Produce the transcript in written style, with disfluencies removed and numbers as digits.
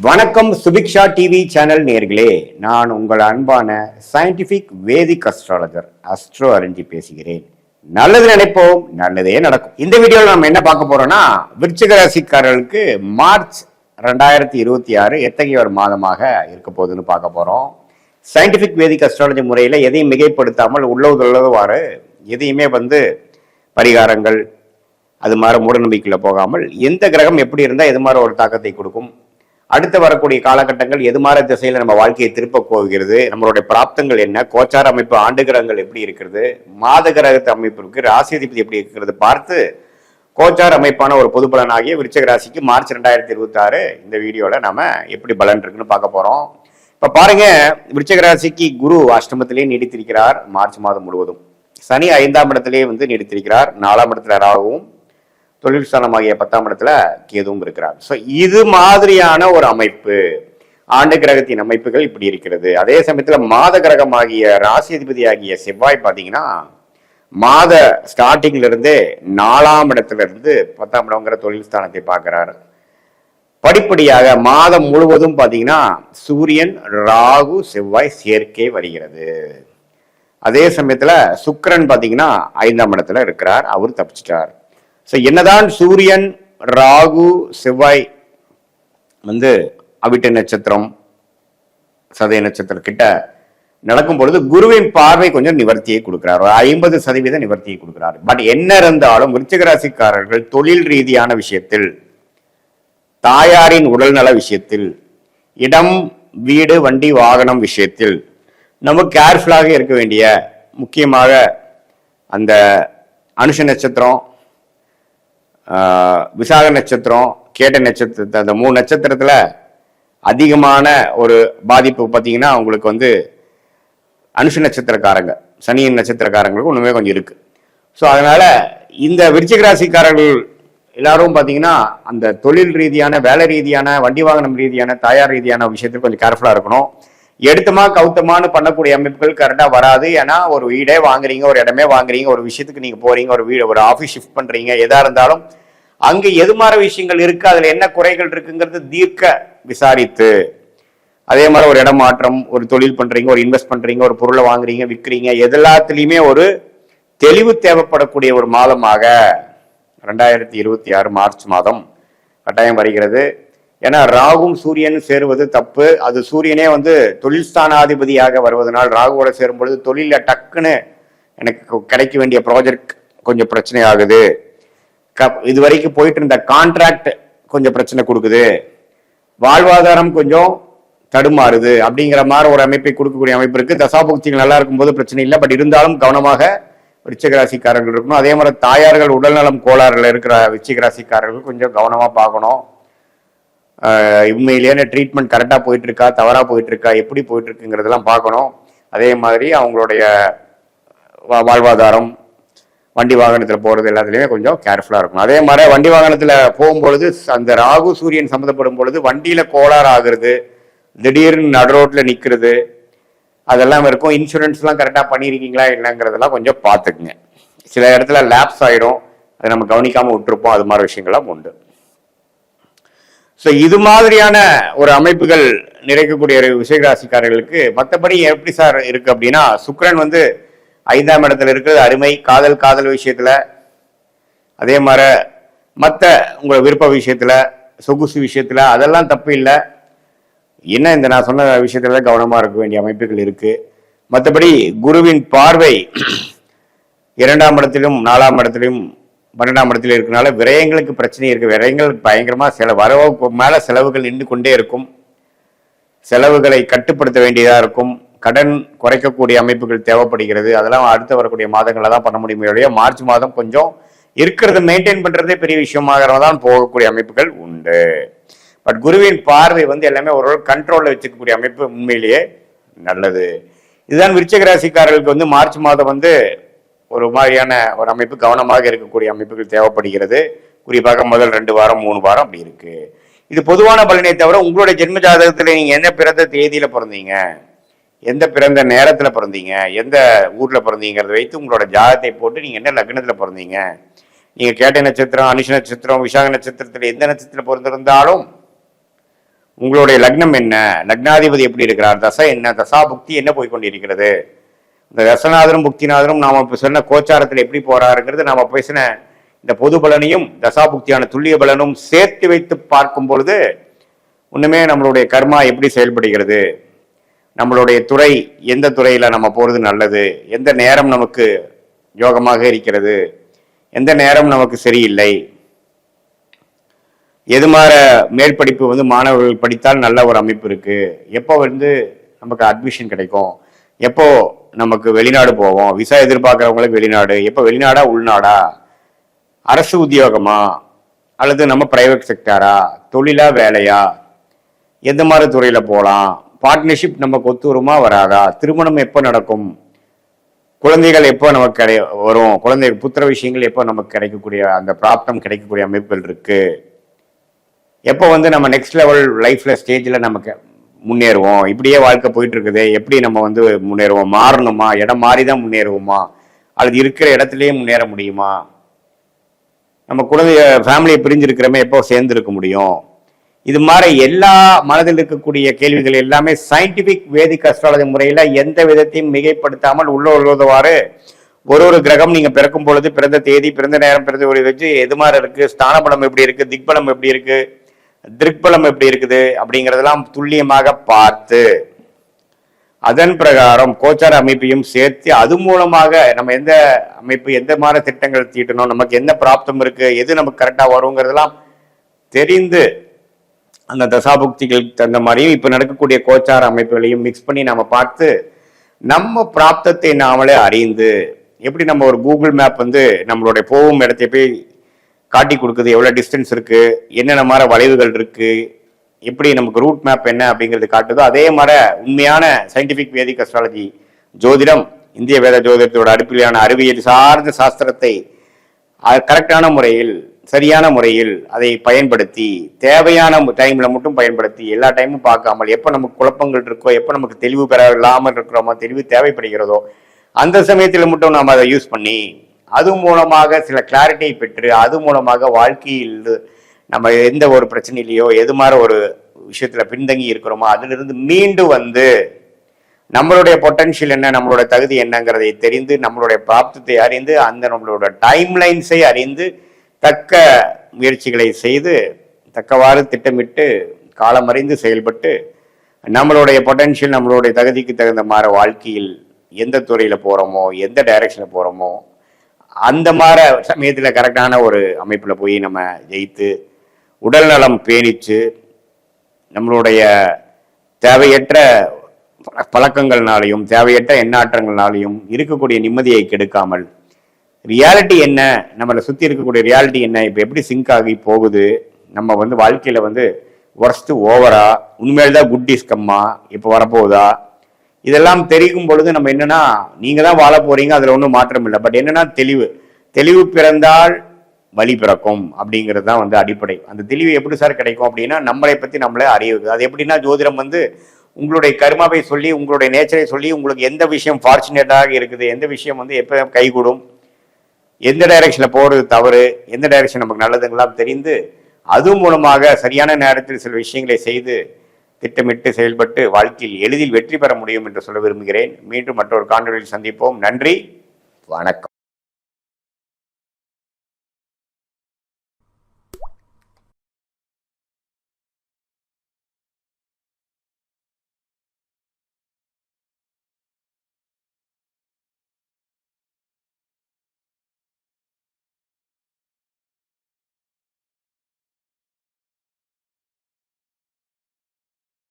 வணக்கம் Subiksha TV channel நேர்களே, நான் உங்கள் அன்பான சயின்டிபிக் வேதிக் அஸ்ட்ராலஜர் அஸ்ட்ரோ அறிஞ்சி பேசுகிறேன். நல்லது நினைப்போம், நல்லதே நடக்கும். இந்த வீடியோவில் நம்ம என்ன பார்க்க போறோம்னா, விருச்சிக ராசிக்காரர்களுக்கு மார்ச் 2026 எத்தகைய ஒரு மாதமாக இருக்க போகுதுன்னு பார்க்க போறோம். சயின்டிபிக் வேதிக் அஸ்ட்ராலஜி முறையில் எதையும் மிகைப்படுத்தாமல் உள்ளதுவாறு எதையுமே பரிகாரங்கள் அது மாதிரி மூட நம்பிக்கையில் போகாமல் எந்த கிரகம் எப்படி இருந்தால் எது மாதிரி ஒரு தாக்கத்தை கொடுக்கும், அடுத்து வரக்கூடிய காலகட்டங்கள் எது மாதிரி திசையில நம்ம வாழ்க்கையை திருப்ப போகிறது, நம்மளுடைய பிராப்தங்கள் என்ன, கோச்சார அமைப்பு ஆண்டு கிரகங்கள் எப்படி இருக்கிறது, மாத கிரகத்து அமைப்பு இருக்கு, ராசி அதிபதி எப்படி இருக்கிறது பார்த்து கோச்சார அமைப்பான ஒரு பொது பலனாகிய விருச்சிக ராசிக்கு மார்ச் 2026 இந்த வீடியோல நம்ம எப்படி பலன் இருக்குன்னு பார்க்க போறோம். இப்ப பாருங்க, விருச்சிக ராசிக்கு குரு அஷ்டமத்திலேயே நீடித்திருக்கிறார். மார்ச் மாதம் முழுவதும் சனி 5ஆம் இடத்திலேயே நீடித்திருக்கிறார். 4ஆம் இடத்துல ராகுவும், தொழில் ஸ்தானமாகிய 10ஆம் இடத்துல கேதுவும் இருக்கிறார். ஸோ இது மாதிரியான ஒரு அமைப்பு, ஆண்டு கிரகத்தின் அமைப்புகள் இப்படி இருக்கிறது. அதே சமயத்தில் மாத கிரகமாகிய ராசி அதிபதி ஆகிய செவ்வாய் பார்த்தீங்கன்னா மாத ஸ்டார்டிங்ல இருந்து 4ஆம் இடத்துல இருந்து 10ஆம் இடங்கிற தொழில் ஸ்தானத்தை பார்க்கிறார். படிப்படியாக மாதம் முழுவதும் பார்த்தீங்கன்னா சூரியன், ராகு, செவ்வாய் சேர்க்கை வருகிறது. அதே சமயத்துல சுக்கிரன் பார்த்தீங்கன்னா 5ஆம் இடத்துல இருக்கிறார், அவர் தப்பிச்சிட்டார். என்னதான் சூரியன், ராகு, செவ்வாய் அவிட்ட நட்சத்திரம், சதய நட்சத்திரம் கிட்ட நடக்கும் பொழுது குருவின் பார்வை கொஞ்சம் நிவர்த்தியை கொடுக்கிறார், 50% நிவர்த்தியை கொடுக்கிறார். பட் என்ன இருந்தாலும் விருச்சிக ராசிக்காரர்கள் தொழில் ரீதியான விஷயத்தில், தாயாரின் உடல்நல விஷயத்தில், இடம், வீடு, வண்டி, வாகனம் விஷயத்தில் நம்ம கேர்ஃபுல்லாக இருக்க வேண்டிய, முக்கியமாக அந்த அனுஷ நட்சத்திரம், விசாக நட்சத்திரம், கேட்ட நட்சத்திரத்தை, அந்த 3 நட்சத்திரத்துல அதிகமான ஒரு பாதிப்பு பார்த்தீங்கன்னா உங்களுக்கு அனுஷ நட்சத்திரக்காரங்க, சனியின் நட்சத்திரக்காரங்களுக்கு ஒண்ணுமே கொஞ்சம் இருக்கு. ஸோ அதனால இந்த விருச்சிக ராசிக்காரர்கள் எல்லாரும் பார்த்தீங்கன்னா அந்த தொழில் ரீதியான, வேலை ரீதியான, வண்டி வாகனம் ரீதியான, தாயார் ரீதியான விஷயத்தில் கொஞ்சம் கேர்ஃபுல்லா இருக்கணும். எடுத்தமா கவுத்தமானு பண்ணக்கூடிய அமைப்புகள் கரெக்டா வராது. ஏன்னா ஒரு வீடே வாங்குறீங்க, ஒரு இடமே வாங்குறீங்க, ஒரு விஷயத்துக்கு நீங்க போறீங்க, ஒரு வீடு, ஒரு ஆஃபீஸ் ஷிஃப்ட் பண்றீங்க, எதா இருந்தாலும் அங்க எது மாதிரி விஷயங்கள் இருக்கு, அதுல என்ன குறைகள் இருக்குங்கிறது தீர்க்க விசாரித்து, அதே மாதிரி ஒரு இடம் மாற்றம், ஒரு தொழில் பண்றீங்க, ஒரு இன்வெஸ்ட் பண்றீங்க, ஒரு பொருளை வாங்குறீங்க, விற்கிறீங்க, எல்லாத்துலயுமே ஒரு தெளிவு தேவைப்படக்கூடிய ஒரு மாதமாக 2026 மார்ச் மாதம் கட்டாயம் வருகிறது. ஏன்னா ராகும் சூரியன் சேருவது தப்பு. அது சூரியனே தொழில் ஸ்தானாதிபதியாக வருவதனால் ராகுவோட சேரும் பொழுது தொழில டக்குன்னு எனக்கு கிடைக்க வேண்டிய ப்ராஜெக்ட் கொஞ்சம் பிரச்சனை ஆகுது, இது வரைக்கும் போயிட்டு இருந்த கான்ட்ராக்ட் கொஞ்சம் பிரச்சனை கொடுக்குது, வாழ்வாதாரம் கொஞ்சம் தடுமாறுது அப்படிங்கிற மாதிரி ஒரு அமைப்பை கொடுக்கக்கூடிய அமைப்பு இருக்கு. தசாபுக்திகள் நல்லா இருக்கும்போது பிரச்சனை இல்லை. பட் இருந்தாலும் கவனமாக விருச்சிக ராசிக்காரர்கள் இருக்கணும். அதே மாதிரி தாயார்கள் உடல்நலம் கோளாறுல இருக்கிற விருச்சிக ராசிக்காரர்கள் கொஞ்சம் கவனமா பார்க்கணும். உண்மையிலேயே ட்ரீட்மெண்ட் கரெக்டாக போயிட்டு இருக்கா, தவறாக போயிட்டு இருக்கா, எப்படி போயிட்டு இருக்குங்கிறதெல்லாம் பார்க்கணும். அதே மாதிரி அவங்களுடைய வாழ்வாதாரம், வண்டி வாகனத்தில் போகிறது எல்லாத்துலேயுமே கொஞ்சம் கேர்ஃபுல்லாக இருக்கணும். அதே மாதிரி வண்டி வாகனத்தில் போகும்பொழுது அந்த ராகு சூரியன் சம்மந்தப்படும் பொழுது வண்டியில் கோளாறு ஆகுறது, திடீர்னு நடு ரோட்டில் நிற்கிறது, அதெல்லாம் இருக்கும். இன்சூரன்ஸ்லாம் கரெக்டாக பண்ணியிருக்கீங்களா இல்லைங்கிறதெல்லாம் கொஞ்சம் பார்த்துக்குங்க. சில இடத்துல லேப்ஸ் ஆகிடும், அதை நம்ம கவனிக்காமல் விட்டுருப்போம். அது மாதிரி விஷயங்கள்லாம் உண்டு. ஸோ இது மாதிரியான ஒரு அமைப்புகள் நிறைக்கக்கூடிய விருச்சிக ராசிக்காரர்களுக்கு மற்றபடி எப்படி சார் இருக்கு அப்படின்னா, சுக்கிரன் 5ஆம் இடத்துல இருக்கிறது அருமை. காதல் விஷயத்துல, அதே மாதிரி மற்ற உங்களோட விருப்ப விஷயத்துல, சொகுசு விஷயத்துல அதெல்லாம் தப்பு இல்லை. என்ன இந்த நான் சொன்ன விஷயத்துல கவனமா இருக்க வேண்டிய அமைப்புகள் இருக்கு. மற்றபடி குருவின் பார்வை 2ஆம் இடத்திலும் 4ஆம் இடத்திலும் 12ஆம் இடத்துல இருக்கனால விரயங்களுக்கு பிரச்சனை இருக்கு. விரயங்களுக்கு பயங்கரமா வரவுக்கு மேல செலவுகள் நின்று கொண்டே இருக்கும். செலவுகளை கட்டுப்படுத்த வேண்டியதா இருக்கும். கடன் குறைக்கக்கூடிய அமைப்புகள் தேவைப்படுகிறது. அதெல்லாம் அடுத்து வரக்கூடிய மாதங்கள்ல தான் பண்ண முடியும். மார்ச் மாதம் கொஞ்சம் இருக்கிறத மெயின்டைன் பண்றதே பெரிய விஷயமாக தான் போகக்கூடிய அமைப்புகள் உண்டு. பட் குருவின் பார்வை எல்லாமே ஒரு கண்ட்ரோல்ல வச்சுக்கக்கூடிய அமைப்பு உண்மையிலேயே நல்லது. இதுதான் விருச்சிக ராசிக்காரர்களுக்கு மார்ச் மாதம் ஒரு மாதிரியான ஒரு அமைப்பு, கவனமாக இருக்கக்கூடிய அமைப்புகள் தேவைப்படுகிறது. குறிப்பாக முதல் 2 வாரம் 3 வாரம் அப்படி இருக்கு. இது பொதுவான பலனை தவிர உங்களுடைய ஜென்ம ஜாதகத்துல நீங்க என்ன பிறந்த தேதியில பிறந்தீங்க, எந்த பிறந்த நேரத்துல பிறந்தீங்க, எந்த ஊர்ல பிறந்தீங்கிறத வைத்து உங்களோட ஜாதகத்தை போட்டு நீங்க என்ன லக்னத்துல பிறந்தீங்க, நீங்க கேட்ட நட்சத்திரம், அனுஷ நட்சத்திரம், விசாக நட்சத்திரத்துல எந்த நட்சத்திரத்துல பிறந்திருந்தாலும் உங்களுடைய லக்னம் என்ன, லக்னாதிபதி எப்படி இருக்கிறார், தசை என்ன, தசா புக்தி என்ன போய்கொண்டிருக்கிறது, இந்த ரசநாதரும் புக்திநாதரும் நாம இப்போ சொன்ன கோச்சாரத்தில் எப்படி போறாருங்கிறது நாம பேசின இந்த பொது பலனையும் தசாபுக்தியான துல்லிய பலனும் சேர்த்து வைத்து பார்க்கும் பொழுது ஒண்ணுமே நம்மளுடைய கர்மா எப்படி செயல்படுகிறது, நம்மளுடைய துறை எந்த துறையில நம்ம போறது நல்லது, எந்த நேரம் நமக்கு யோகமாக இருக்கிறது, எந்த நேரம் நமக்கு சரியில்லை, எது மாதிரி மேல் படிப்பு மாணவர்கள் படித்தால் நல்ல ஒரு அமைப்பு இருக்கு, எப்போ நமக்கு அட்மிஷன் கிடைக்கும், எப்போ நமக்கு வெளிநாடு போவோம், விசா எதிர்பார்க்கிறவங்களுக்கு வெளிநாடு, எப்போ வெளிநாடா உள்நாடா, அரசு உத்தியோகமா அல்லது நம்ம பிரைவேட் செக்டாரா, தொழிலா வேலையா, எந்த மாதிரி துறையில போகலாம், பார்ட்னர்ஷிப் நமக்கு ஒத்துவருமா வராதா, திருமணம் எப்போ நடக்கும், குழந்தைகள் எப்போ நமக்கு வரும், குழந்தை புத்திர விஷயங்கள் எப்போ நமக்கு கிடைக்கக்கூடிய அந்த பிராப்தம் கிடைக்கக்கூடிய அமைப்புகள் இருக்கு, எப்போ நம்ம நெக்ஸ்ட் லெவல் லைஃப்ல ஸ்டேஜ்ல நமக்கு முன்னேறுவோம், இப்படியே வாழ்க்கை போயிட்டு இருக்குது, எப்படி நம்ம முன்னேறுவோம், மாறணுமா, இடம் மாறிதான் முன்னேறுவோமா அல்லது இருக்கிற இடத்துலயே முன்னேற முடியுமா, நம்ம குழந்தைய ஃபேமிலியை பிரிஞ்சிருக்கிறமே எப்போ சேர்ந்து இருக்க முடியும், இது மாதிரி எல்லா மனதில் இருக்கக்கூடிய கேள்விகள் எல்லாமே சயின்டிபிக் வேதிக் அஸ்ட்ராலஜி முறையில எந்த விதத்தையும் மிகைப்படுத்தாமல் உள்ளவாறு ஒரு கிரகம் நீங்க பிறக்கும் பொழுது பிறந்த தேதி, பிறந்த நேரம், பிறந்த ஒரு வச்சு எது மாதிரி இருக்கு, ஸ்தான பலம் எப்படி இருக்கு, திக்பலம் எப்படி இருக்கு, திருப்பலம் எப்படி இருக்குது அப்படிங்கறதெல்லாம் துல்லியமாக பார்த்து அதன் பிரகாரம் கோச்சார அமைப்பையும் சேர்த்து அது மூலமாக நம்ம எந்த அமைப்பு எந்த மாதிரி திட்டங்கள் தீட்டணும், நமக்கு என்ன பிராப்தம் இருக்கு, எது நமக்கு கரெக்டா வருங்கிறதெல்லாம் தெரிந்து அந்த தசாபுக்திகளுக்கு தகுந்த மாதிரியும் இப்ப நடக்கக்கூடிய கோச்சார அமைப்புகளையும் மிக்ஸ் பண்ணி நம்ம பார்த்து நம்ம பிராப்தத்தை நாமளே அறிந்து எப்படி நம்ம ஒரு கூகுள் மேப் நம்மளுடைய போகும் இடத்தை போய் காட்டி கொடுக்குது, எவ்வளவு டிஸ்டன்ஸ் இருக்கு, என்னென்ன மாதிரி வளைவுகள் இருக்கு, எப்படி நமக்கு ரூட் மேப் என்ன அப்படிங்கிறது காட்டுதோ அதே மாதிரி உண்மையான சயின்டிபிக் வேதிக் அஸ்ட்ராலஜி ஜோதிடம் இந்திய வேத ஜோதிடத்தோட அடிப்படையான அறிவியல் சார்ந்த சாஸ்திரத்தை கரெக்டான முறையில் சரியான முறையில் அதை பயன்படுத்தி தேவையான டைம்ல மட்டும் பயன்படுத்தி எல்லா டைமும் பார்க்காமல் எப்போ நமக்கு குழப்பங்கள் இருக்கோ, எப்போ நமக்கு தெளிவு பெற இல்லாமல் இருக்கிறோமோ, தெளிவு தேவைப்படுகிறதோ அந்த சமயத்தில் மட்டும் நாம் அதை யூஸ் பண்ணி அது மூலமாக சில கிளாரிட்டியை பெற்று அது மூலமாக வாழ்க்கையில் நம்ம எந்த ஒரு பிரச்சனையிலையோ எது மாதிரி ஒரு விஷயத்துல பின்தங்கி இருக்கிறோமோ அதிலிருந்து மீண்டு நம்மளுடைய பொட்டன்ஷியல் என்ன, நம்மளோட தகுதி என்னங்கிறதை தெரிந்து நம்மளுடைய பிராப்தத்தை அறிந்து அந்த நம்மளோட டைம் லைன்ஸை அறிந்து தக்க முயற்சிகளை செய்து தக்கவாறு திட்டமிட்டு காலமறிந்து செயல்பட்டு நம்மளுடைய பொட்டன்ஷியல் நம்மளுடைய தகுதிக்கு தகுந்த மாதிரி வாழ்க்கையில் எந்த துறையில போறோமோ எந்த டைரக்ஷன்ல போறோமோ அந்த மாதிரி சமயத்துல கரெக்டான ஒரு அமைப்புல போய் நம்ம ஜெயித்து உடல் நலம் பேணிச்சு நம்மளுடைய தேவையற்ற பழக்கங்கள்னாலையும் தேவையற்ற எண்ணாற்றங்கள்னாலையும் இருக்கக்கூடிய நிம்மதியை கெடுக்காமல் ரியாலிட்டி என்ன, நம்மளை சுத்தி இருக்கக்கூடிய ரியாலிட்டி என்ன, இப்ப எப்படி சிங்க் ஆகி போகுது, நம்ம வாழ்க்கையில ஒர்ஸ்ட் ஓவரா, உண்மையில்தான் குட் இஸ் கம்மா இப்ப வரப்போகுதா, இதெல்லாம் தெரியும் பொழுது நம்ம என்னன்னா நீங்க தான் வாழ போறீங்க, அதுல ஒன்றும் மாற்றம் இல்லை. பட் என்னன்னா தெளிவு பிறந்தால் வழி பிறக்கும் அப்படிங்கிறது தான் அடிப்படை. அந்த தெளிவு எப்படி சார் கிடைக்கும் அப்படின்னா நம்மளை பத்தி நம்மளே அறியுது. அது எப்படின்னா ஜோதிடம் உங்களுடைய கர்மாவை சொல்லி உங்களுடைய நேச்சரை சொல்லி உங்களுக்கு எந்த விஷயம் ஃபார்ச்சுனேட்டாக இருக்குது, எந்த விஷயம் எப்போ கைகூடும், எந்த டைரக்ஷன்ல போறது தவறு, எந்த டைரக்ஷன் நமக்கு நல்லதுங்களாம் தெரிந்து அது மூலமாக சரியான நேரத்தில் சில விஷயங்களை செய்து திட்டமிட்டு செயல்பட்டு வாழ்க்கையில் எளிதில் வெற்றி பெற முடியும் என்று சொல்ல விரும்புகிறேன். மீண்டும் மற்றொரு காணொலியில் சந்திப்போம். நன்றி, வணக்கம்.